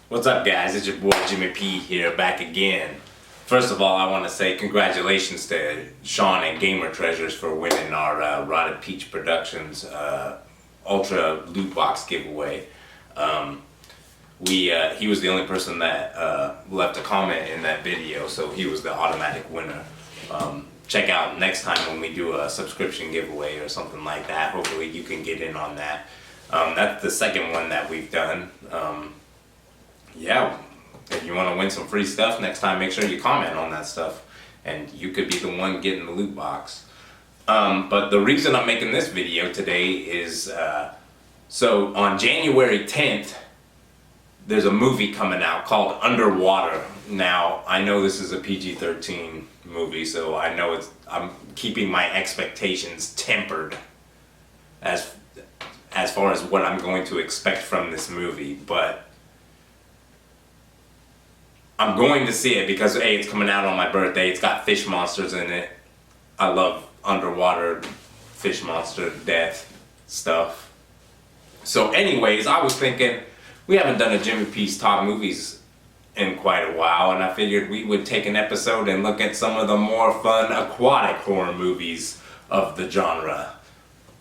What's up, guys? It's your boy Jimmy P here, back again. First of all, I want to say congratulations to Sean and Gamer Treasures for winning our Rotted Peach Productions Ultra Loot Box giveaway. He was the only person that left a comment in that video, so he was the automatic winner. Check out next time when we do a subscription giveaway or something like that. Hopefully you can get in on that. That's the second one that we've done. Yeah, if you want to win some free stuff next time, make sure you comment on that stuff and you could be the one getting the loot box. But the reason I'm making this video today is so on January 10th there's a movie coming out called Underwater. Now I know this is a PG-13 movie, so I know I'm keeping my expectations tempered as far as what I'm going to expect from this movie, but I'm going to see it because A, it's coming out on my birthday. It's got fish monsters in it. I love underwater fish monster death stuff. So anyways, I was thinking, we haven't done a Jimmy P's Top Movies in quite a while, and I figured we would take an episode and look at some of the more fun aquatic horror movies of the genre.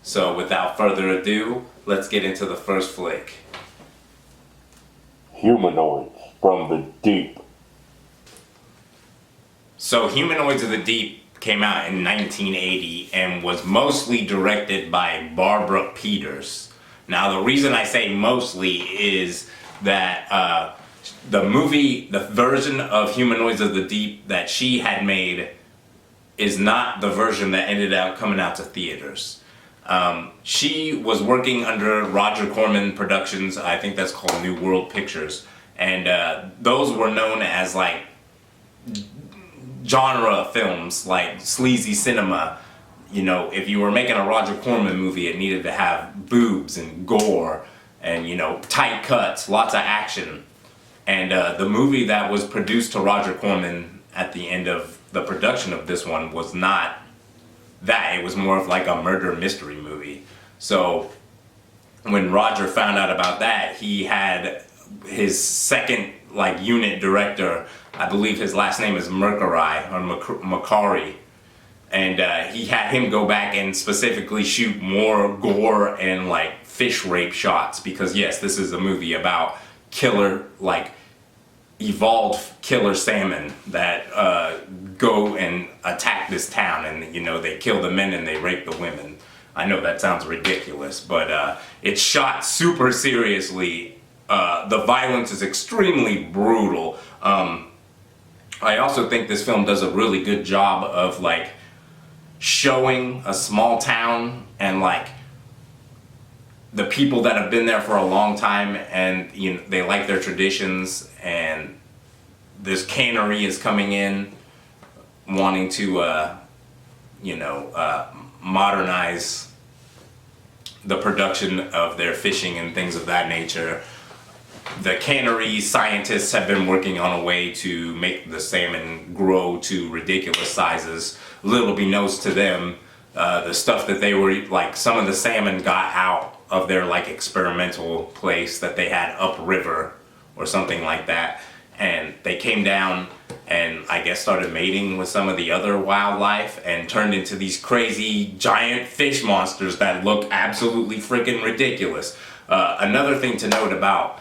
So without further ado, let's get into the first flick. Humanoids from the Deep. So Humanoids of the Deep came out in 1980 and was mostly directed by Barbara Peters. Now the reason I say mostly is that the version of Humanoids of the Deep that she had made is not the version that ended up coming out to theaters. She was working under Roger Corman Productions, I think that's called New World Pictures, and those were known as like genre films, like sleazy cinema. You know, if you were making a Roger Corman movie, it needed to have boobs and gore and, you know, tight cuts, lots of action. And the movie that was produced to Roger Corman at the end of the production of this one was not that. It was more of like a murder mystery movie. So when Roger found out about that, he had his second like unit director, I believe his last name is Macari, and he had him go back and specifically shoot more gore and like fish rape shots, because yes, this is a movie about killer, like evolved killer salmon that go and attack this town, and you know, they kill the men and they rape the women. I know that sounds ridiculous, but it's shot super seriously. The violence is extremely brutal. I also think this film does a really good job of like showing a small town and like the people that have been there for a long time, and you know, they like their traditions, and this cannery is coming in wanting to modernize the production of their fishing and things of that nature. The cannery scientists have been working on a way to make the salmon grow to ridiculous sizes. Little beknownst to them, the stuff that they were like, some of the salmon got out of their like experimental place that they had upriver or something like that, and they came down and I guess started mating with some of the other wildlife and turned into these crazy giant fish monsters that look absolutely freaking ridiculous. Another thing to note about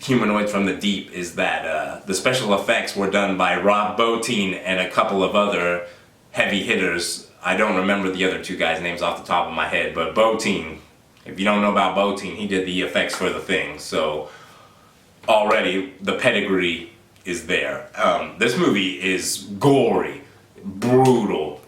Humanoids from the Deep is that the special effects were done by Rob Bottin and a couple of other heavy hitters. I don't remember the other two guys' names off the top of my head, but Bottin, if you don't know about Bottin, he did the effects for the thing. So already the pedigree is there. This movie is gory, brutal.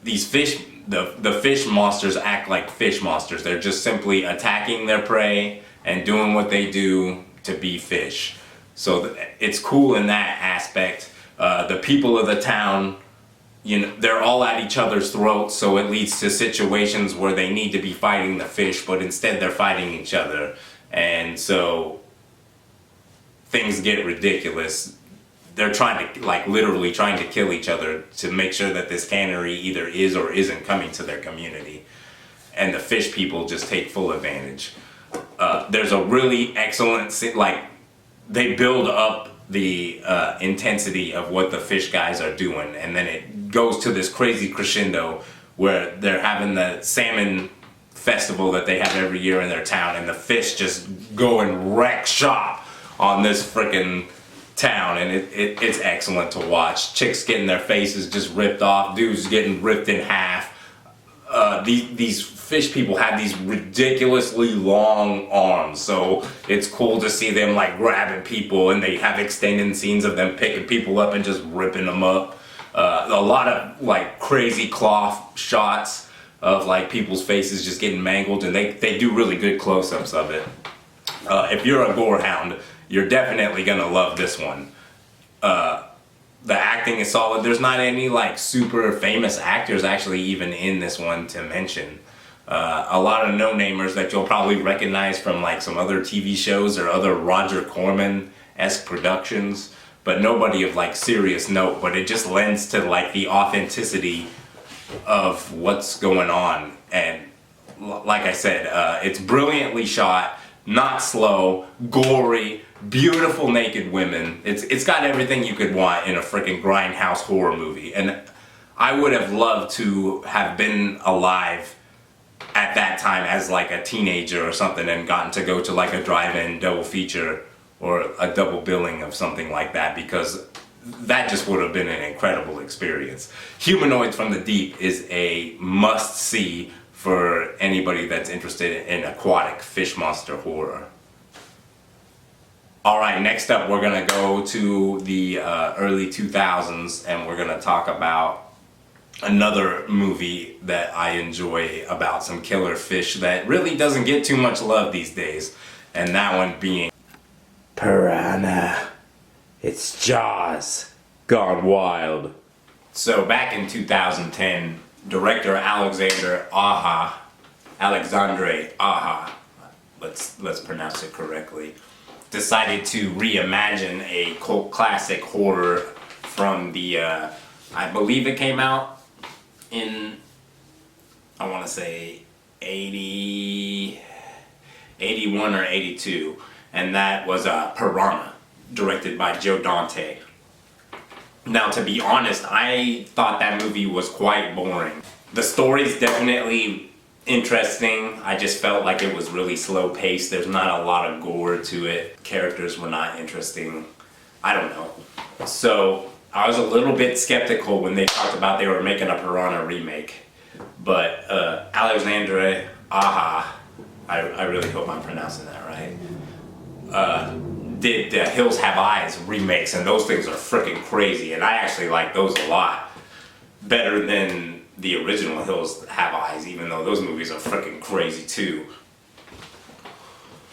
These fish, the fish monsters act like fish monsters. They're just simply attacking their prey and doing what they do to be fish. So it's cool in that aspect. The people of the town, you know, they're all at each other's throats, so it leads to situations where they need to be fighting the fish, but instead they're fighting each other. And so things get ridiculous. They're trying to, like, literally trying to kill each other to make sure that this cannery either is or isn't coming to their community. And the fish people just take full advantage. There's a really excellent, like, they build up the intensity of what the fish guys are doing, and then it goes to this crazy crescendo where they're having the salmon festival that they have every year in their town, and the fish just go and wreck shop on this freaking town, and it's excellent to watch. Chicks getting their faces just ripped off, dudes getting ripped in half. These fish people have these ridiculously long arms, so it's cool to see them like grabbing people, and they have extended scenes of them picking people up and just ripping them up. A lot of like crazy cloth shots of like people's faces just getting mangled, and they do really good close-ups of it. If you're a gore hound, you're definitely gonna love this one. The acting is solid. There's not any like super famous actors actually even in this one to mention. A lot of no-namers that you'll probably recognize from like some other TV shows or other Roger Corman-esque productions, but nobody of like serious note. But it just lends to like the authenticity of what's going on. And like I said, it's brilliantly shot, not slow, gory, beautiful naked women. It's got everything you could want in a freaking grindhouse horror movie. And I would have loved to have been alive at that time as like a teenager or something and gotten to go to like a drive-in double feature or a double billing of something like that, because that just would have been an incredible experience. Humanoids from the Deep is a must-see for anybody that's interested in aquatic fish monster horror. Alright, next up we're going to go to the early 2000s, and we're going to talk about another movie that I enjoy about some killer fish that really doesn't get too much love these days, and that one being Piranha. It's Jaws gone wild. So back in 2010, director Alexandre Aja, let's pronounce it correctly, decided to reimagine a cult classic horror from the, I believe it came out in, I want to say 81 or 82, and that was Piranha, directed by Joe Dante. Now, to be honest, I thought that movie was quite boring. The story's definitely interesting. I just felt like it was really slow paced. There's not a lot of gore to it. Characters were not interesting. I don't know. So I was a little bit skeptical when they talked about they were making a Piranha remake. But Alexandre Aja, I really hope I'm pronouncing that right, did the Hills Have Eyes remakes, and those things are freaking crazy, and I actually like those a lot better than the original Hills Have Eyes, even though those movies are freaking crazy too.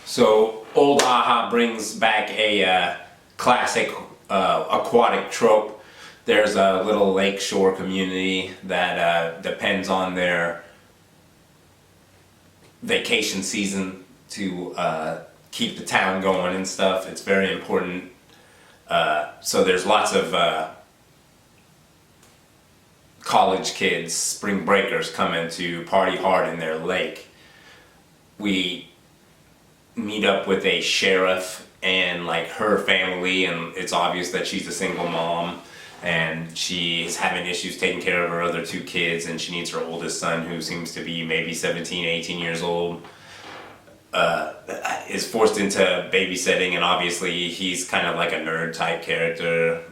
So old Aja brings back a classic aquatic trope. There's a little lakeshore community that depends on their vacation season to keep the town going and stuff. It's very important. So there's lots of college kids, spring breakers, coming to party hard in their lake. We meet up with a sheriff and like her family, and it's obvious that she's a single mom and she's having issues taking care of her other two kids, and she needs her oldest son, who seems to be maybe 17, 18 years old, is forced into babysitting, and obviously he's kind of like a nerd type character.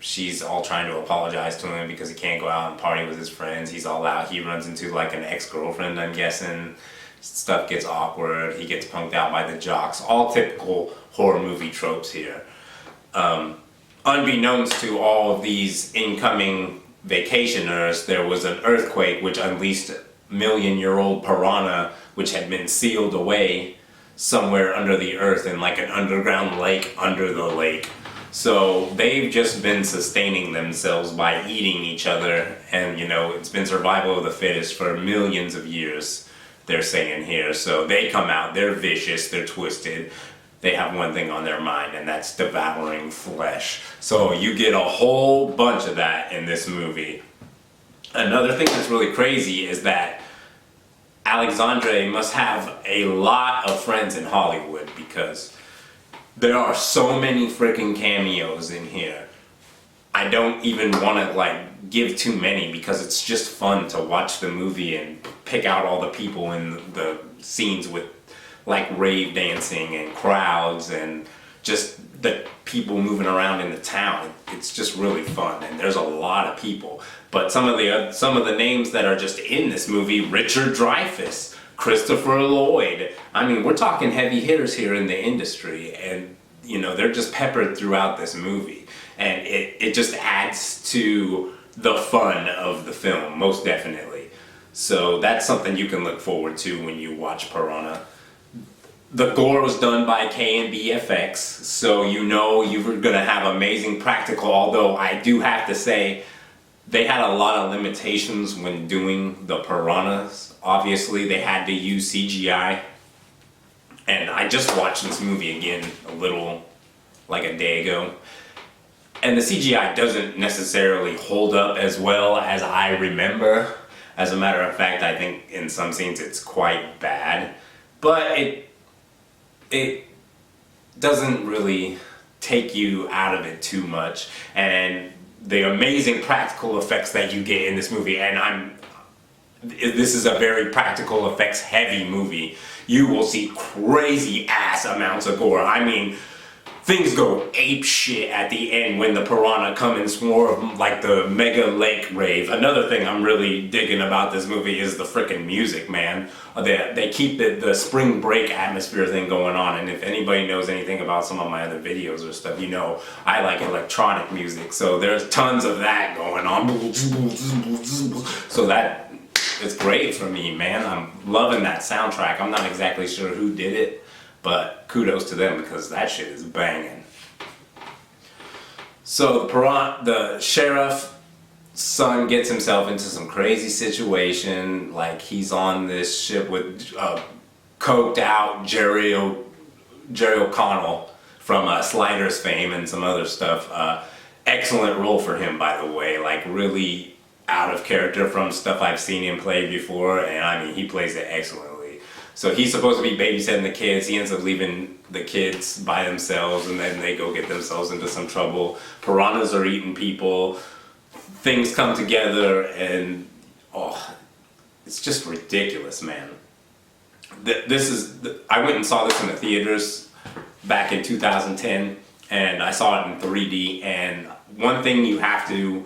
She's all trying to apologize to him because he can't go out and party with his friends. He's all out. He runs into like an ex-girlfriend, I'm guessing. Stuff gets awkward. He gets punked out by the jocks. All typical horror movie tropes here. Unbeknownst to all of these incoming vacationers, there was an earthquake which unleashed million-year-old piranha, which had been sealed away somewhere under the earth in like an underground lake under the lake. So they've just been sustaining themselves by eating each other, and you know, it's been survival of the fittest for millions of years, they're saying here. So they come out, they're vicious, they're twisted, they have one thing on their mind, and that's devouring flesh. So you get a whole bunch of that in this movie. Another thing that's really crazy is that Alexandre must have a lot of friends in Hollywood, because There are so many freaking cameos in here. I don't even want to like give too many because it's just fun to watch the movie and pick out all the people in the scenes with like rave dancing and crowds and just the people moving around in the town. It's just really fun, and there's a lot of people. But some of the names that are just in this movie: Richard Dreyfuss, Christopher Lloyd. I mean, we're talking heavy hitters here in the industry, and you know, they're just peppered throughout this movie, and it just adds to the fun of the film, most definitely. So that's something you can look forward to when you watch Piranha. The gore was done by K&B FX, so you know you're gonna have amazing practical, although I do have to say they had a lot of limitations when doing the piranhas. Obviously they had to use CGI, and I just watched this movie again like a day ago, and the CGI doesn't necessarily hold up as well as I remember. As a matter of fact, I think in some scenes it's quite bad, but it doesn't really take you out of it too much. And the amazing practical effects that you get in this movie, and this is a very practical effects heavy movie. You will see crazy ass amounts of gore. I mean, things go ape shit at the end when the piranha come in swarm like the mega lake rave. Another thing I'm really digging about this movie is the freaking music, man. They keep the spring break atmosphere thing going on, and if anybody knows anything about some of my other videos or stuff, you know I like electronic music, so there's tons of that going on. So that it's great for me, man. I'm loving that soundtrack. I'm not exactly sure who did it, but kudos to them because that shit is banging. So the sheriff's son gets himself into some crazy situation. Like, he's on this ship with coked out Jerry O'Connell from Sliders fame and some other stuff. Excellent role for him, by the way. Like, really out of character from stuff I've seen him play before, and I mean, he plays it excellently. So he's supposed to be babysitting the kids. He ends up leaving the kids by themselves, and then they go get themselves into some trouble. Piranhas are eating people. Things come together, and it's just ridiculous, man. I went and saw this in the theaters back in 2010, and I saw it in 3D. And one thing you have to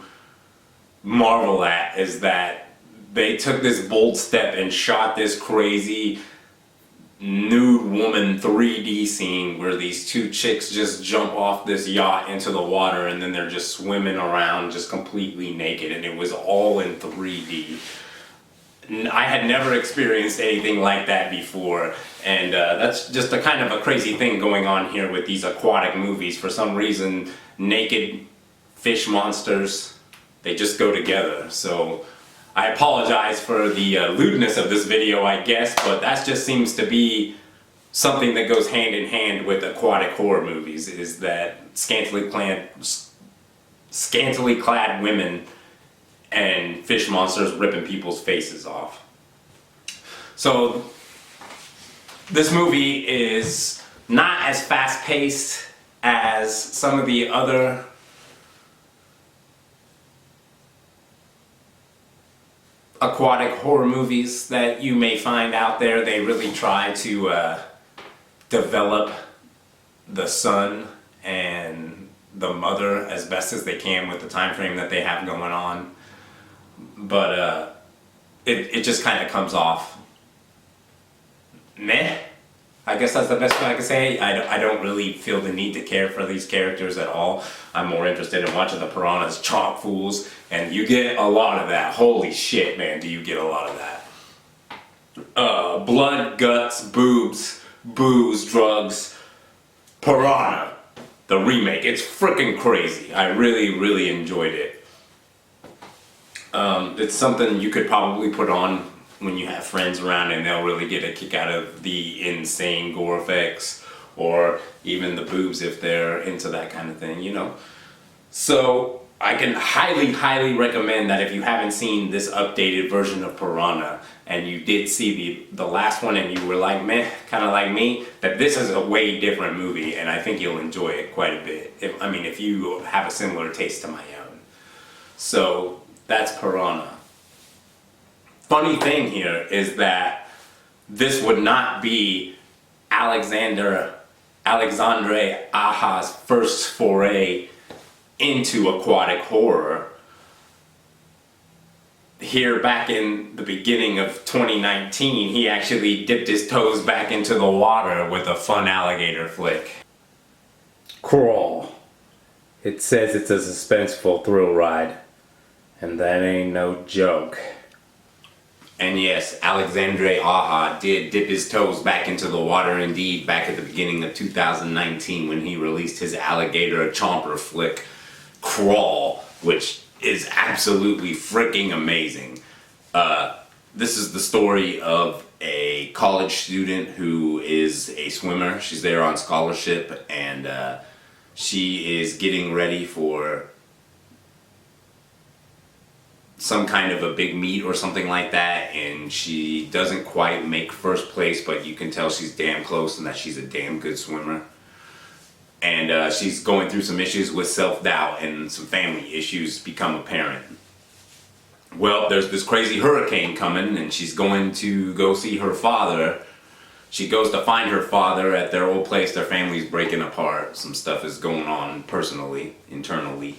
marvel at is that they took this bold step and shot this crazy nude woman 3D scene where these two chicks just jump off this yacht into the water, and then they're just swimming around just completely naked, and it was all in 3D. I had never experienced anything like that before, and that's just a kind of a crazy thing going on here with these aquatic movies. For some reason, naked fish monsters, they just go together. So I apologize for the lewdness of this video, I guess, but that just seems to be something that goes hand in hand with aquatic horror movies, is that scantily clad women and fish monsters ripping people's faces off. So this movie is not as fast-paced as some of the other aquatic horror movies that you may find out there. They really try to develop the son and the mother as best as they can with the time frame that they have going on. But it just kind of comes off meh. I guess that's the best way I can say. I don't really feel the need to care for these characters at all. I'm more interested in watching the piranhas chomp fools, and you get a lot of that. Holy shit, man, do you get a lot of that. Blood, guts, boobs, booze, drugs, Piranha, the remake. It's freaking crazy. I really, really enjoyed it. It's something you could probably put on when you have friends around, and they'll really get a kick out of the insane gore effects, or even the boobs if they're into that kind of thing, you know. So I can highly, highly recommend that if you haven't seen this updated version of Piranha, and you did see the last one and you were like, meh, kind of like me, that this is a way different movie, and I think you'll enjoy it quite a bit. If you have a similar taste to my own. So that's Piranha. Funny thing here is that this would not be Alexandre Aja's first foray into aquatic horror. Here back in the beginning of 2019, he actually dipped his toes back into the water with a fun alligator flick. Crawl. It says it's a suspenseful thrill ride, and that ain't no joke. And yes, Alexandre Aja did dip his toes back into the water indeed back at the beginning of 2019 when he released his alligator chomper flick, Crawl, which is absolutely freaking amazing. This is the story of a college student who is a swimmer. She's there on scholarship, and she is getting ready for some kind of a big meet or something like that, and she doesn't quite make first place, but you can tell she's damn close and that she's a damn good swimmer. And she's going through some issues with self-doubt, and some family issues become apparent. Well, there's this crazy hurricane coming, and she's going to go see her father. She goes to find her father at their old place. Their family's breaking apart. Some stuff is going on personally, internally.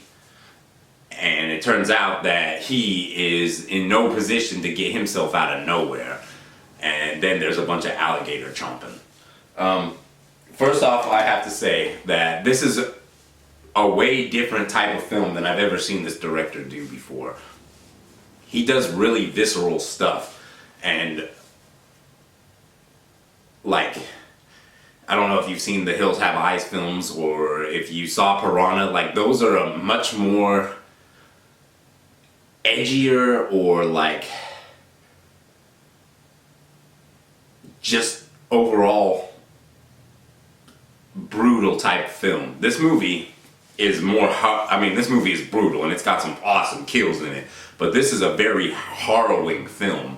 And it turns out that he is in no position to get himself out of nowhere. And then there's a bunch of alligator chomping. First off, I have to say that this is a way different type of film than I've ever seen this director do before. He does really visceral stuff, and like, I don't know if you've seen the Hills Have Eyes films, or if you saw Piranha, like those are a much more edgier, or like just overall brutal type film. This movie is more this movie is brutal, and it's got some awesome kills in it, but this is a very harrowing film.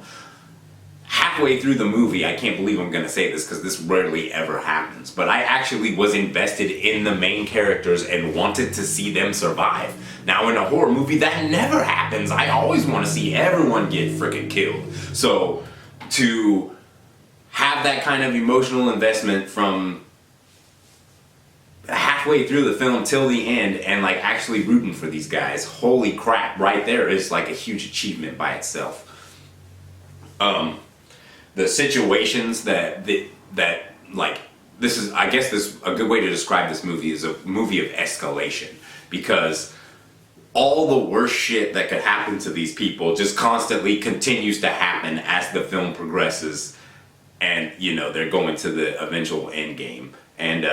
Halfway through the movie, I can't believe I'm gonna say this because this rarely ever happens, but I actually was invested in the main characters and wanted to see them survive. Now in a horror movie, that never happens. I always want to see everyone get freaking killed. So to have that kind of emotional investment from halfway through the film till the end, and like actually rooting for these guys, holy crap, right there is like a huge achievement by itself. The situations that like, this is, I guess this, a good way to describe this movie is a movie of escalation, because all the worst shit that could happen to these people just constantly continues to happen as the film progresses, and you know, they're going to the eventual end game. And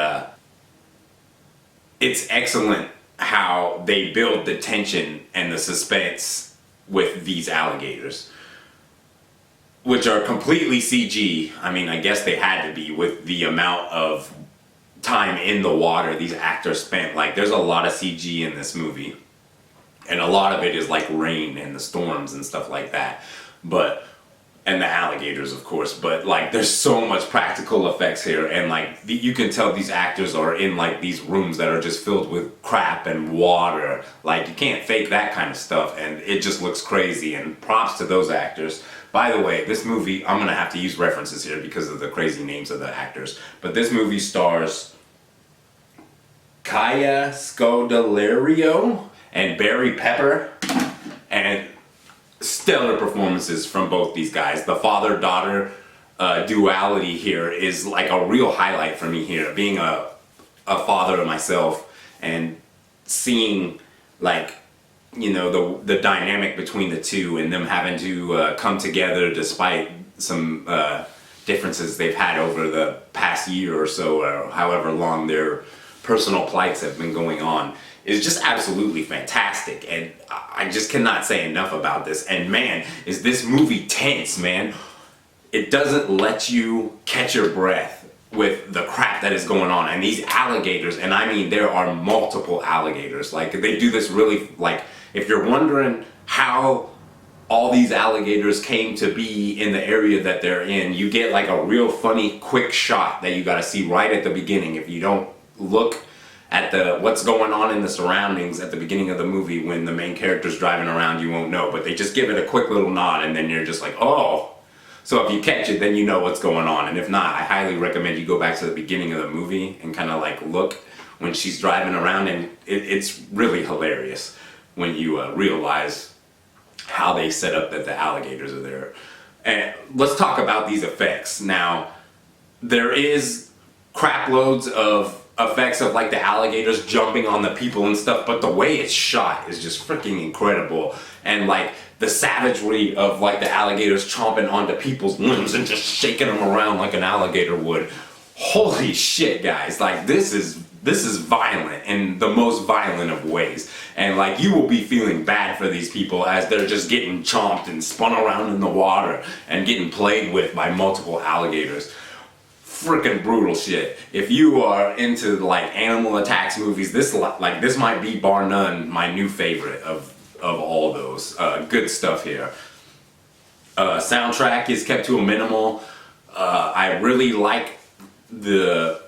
it's excellent how they build the tension and the suspense with these alligators, which are completely CG. I mean, I guess they had to be with the amount of time in the water these actors spent. Like, there's a lot of CG in this movie, and a lot of it is like rain and the storms and stuff like that. And the alligators, of course, but like, there's so much practical effects here, and like, you can tell these actors are in like these rooms that are just filled with crap and water. Like, you can't fake that kind of stuff, and it just looks crazy, and props to those actors. By the way, this movie, I'm gonna have to use references here because of the crazy names of the actors, but this movie stars Kaya Scodelario and Barry Pepper, and stellar performances from both these guys. The father-daughter duality here is like a real highlight for me here, being a father myself, and seeing like, you know, the dynamic between the two, and them having to come together despite some differences they've had over the past year or so, or however long their personal plights have been going on, is just absolutely fantastic. And I just cannot say enough about this. And man, is this movie tense, man. It doesn't let you catch your breath with the crap that is going on. And these alligators, and I mean, there are multiple alligators. Like, they do this really, like, if you're wondering how all these alligators came to be in the area that they're in. You get like a real funny quick shot that you got to see right at the beginning. If you don't look at what's going on in the surroundings at the beginning of the movie when the main character's driving around, you won't know, but they just give it a quick little nod and then you're just like, oh. So if you catch it, then you know what's going on. And if not, I highly recommend you go back to the beginning of the movie and kind of like look when she's driving around, and it's really hilarious when you realize how they set up that the alligators are there. And let's talk about these effects. Now, there is crap loads of effects of like the alligators jumping on the people and stuff, but the way it's shot is just freaking incredible. And like the savagery of like the alligators chomping onto people's limbs and just shaking them around like an alligator would. Holy shit, guys, like this is violent in the most violent of ways. And like you will be feeling bad for these people as they're just getting chomped and spun around in the water and getting played with by multiple alligators. Freaking brutal shit. If you are into like animal attacks movies, this might be bar none my new favorite of all those. Good stuff here. Soundtrack is kept to a minimal. I really like the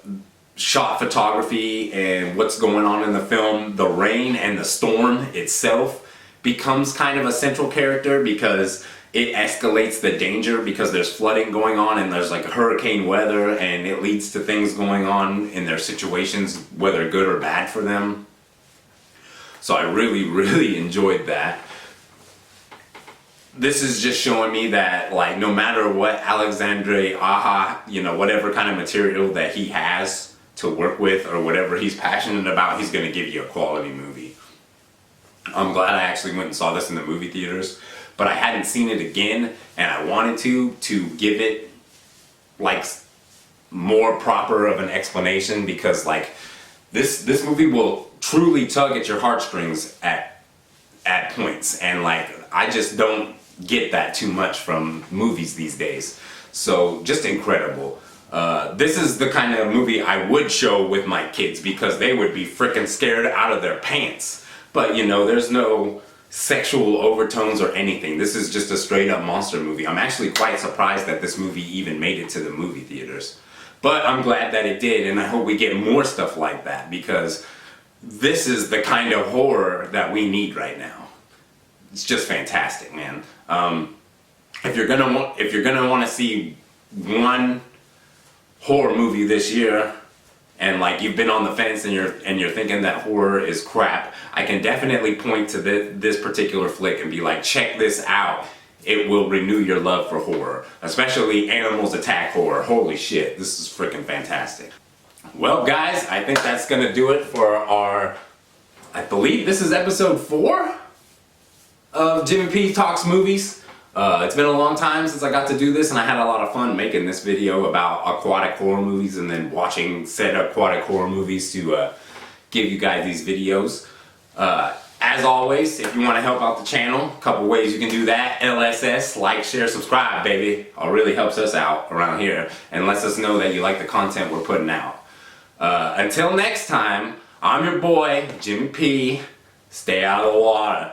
shot photography and what's going on in the film. The rain and the storm itself becomes kind of a central character because it escalates the danger, because there's flooding going on and there's like hurricane weather, and it leads to things going on in their situations, whether good or bad for them. So I really enjoyed that. This is just showing me that like no matter what Alexandre Aja, you know, whatever kind of material that he has to work with or whatever he's passionate about, he's going to give you a quality movie. I'm glad I actually went and saw this in the movie theaters, but I hadn't seen it again, and I wanted to give it like more proper of an explanation, because like this movie will truly tug at your heartstrings at points, and like I just don't get that too much from movies these days. So just incredible. This is the kind of movie I would show with my kids because they would be freaking scared out of their pants. But you know, there's no sexual overtones or anything. This is just a straight up monster movie. I'm actually quite surprised that this movie even made it to the movie theaters. But I'm glad that it did, and I hope we get more stuff like that, because this is the kind of horror that we need right now. It's just fantastic, man. If you're gonna want to see one horror movie this year, and like you've been on the fence and you're thinking that horror is crap, I can definitely point to this particular flick and be like, check this out. It will renew your love for horror, especially animals attack horror. Holy shit, this is freaking fantastic. Well guys, I think that's gonna do it for our, I believe this is episode 4 of Jimmy P Talks Movies. It's been a long time since I got to do this, and I had a lot of fun making this video about aquatic horror movies and then watching said aquatic horror movies to give you guys these videos. As always, if you want to help out the channel, a couple ways you can do that. LSS, like, share, subscribe, baby. It really helps us out around here and lets us know that you like the content we're putting out. Until next time, I'm your boy, Jimmy P. Stay out of the water.